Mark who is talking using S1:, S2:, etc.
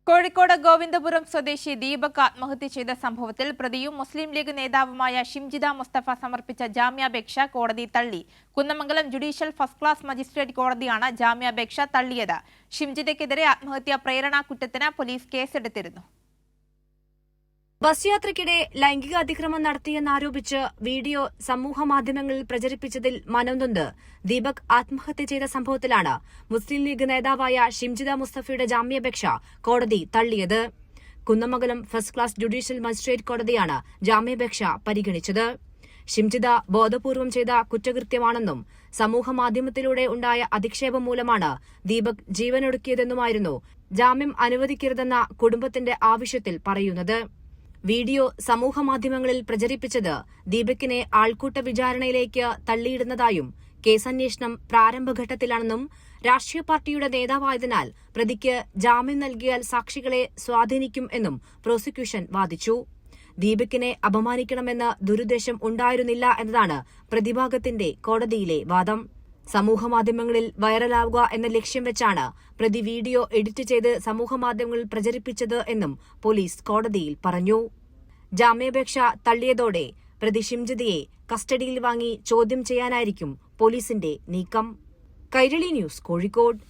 S1: കോഴിക്കോട് ഗോവിന്ദപുരം സ്വദേശി ദീപക് ആത്മഹത്യ ചെയ്ത സംഭവത്തിൽ പ്രതിയും മുസ്ലിം ലീഗ് നേതാവുമായ ഷിംജിദ മുസ്തഫ സമർപ്പിച്ച ജാമ്യാപേക്ഷ കോടതി തള്ളി. Kunnamangalam judicial first class magistrate കോടതിയാണ് ജാമ്യാപേക്ഷ തള്ളിയത്. ഷിംജിദയ്ക്കെതിരെ ആത്മഹത്യാ പ്രേരണാ കുറ്റത്തിന് പോലീസ് കേസെടുത്തിരുന്നു.
S2: ബസ് യാത്രയ്ക്കിടെ ലൈംഗിക അതിക്രമം നടത്തിയെന്നാരോപിച്ച് വീഡിയോ സമൂഹമാധ്യമങ്ങളിൽ പ്രചരിപ്പിച്ചതിൽ മനംനൊന്ത് ദീപക് ആത്മഹത്യ ചെയ്ത സംഭവത്തിലാണ് മുസ്ലിം ലീഗ് നേതാവായ ഷിംജിദ മുസ്തഫയുടെ ജാമ്യാപേക്ഷ കോടതി തള്ളിയത്. Kunnamangalam first class judicial magistrate കോടതിയാണ് ജാമ്യാപേക്ഷ പരിഗണിച്ചത്. ഷിംജിദ ബോധപൂർവം ചെയ്ത കുറ്റകൃത്യമാണെന്നും സമൂഹമാധ്യമത്തിലൂടെ ഉണ്ടായ അധിക്ഷേപം മൂലമാണ് ദീപക് ജീവനൊടുക്കിയതെന്നുമായിരുന്നു ജാമ്യം അനുവദിക്കരുതെന്ന കുടുംബത്തിന്റെ ആവശ്യത്തിൽ പറയുന്നത്. വീഡിയോ സമൂഹമാധ്യമങ്ങളിൽ പ്രചരിപ്പിച്ചത് ദീപകിനെ ആൾക്കൂട്ട വിചാരണയിലേക്ക് തള്ളിയിടുന്നതായും കേസന്വേഷണം പ്രാരംഭഘട്ടത്തിലാണെന്നും രാഷ്ട്രീയ പാർട്ടിയുടെ നേതാവായതിനാൽ പ്രതിക്ക് ജാമ്യം നൽകിയാൽ സാക്ഷികളെ സ്വാധീനിക്കും എന്നും പ്രോസിക്യൂഷൻ വാദിച്ചു. ദീപകിനെ അപമാനിക്കണമെന്ന് ദുരുദ്ദേശം ഉണ്ടായിരുന്നില്ല എന്നതാണ് പ്രതിഭാഗത്തിന്റെ കോടതിയിലെ വാദം. സമൂഹമാധ്യമങ്ങളിൽ വൈറലാവുക എന്ന ലക്ഷ്യം വെച്ചാണ് പ്രതി വീഡിയോ എഡിറ്റ് ചെയ്ത് സമൂഹമാധ്യമങ്ങളിൽ പ്രചരിപ്പിച്ചത് എന്നും പോലീസ് കോടതിയിൽ പറഞ്ഞു. ജാമ്യാപേക്ഷ തള്ളിയതോടെ പ്രതി ഷിംജിദയെ കസ്റ്റഡിയിൽ വാങ്ങി ചോദ്യം ചെയ്യാനായിരിക്കും പോലീസിന്റെ നീക്കം. കൈരളി ന്യൂസ്, കോഴിക്കോട്.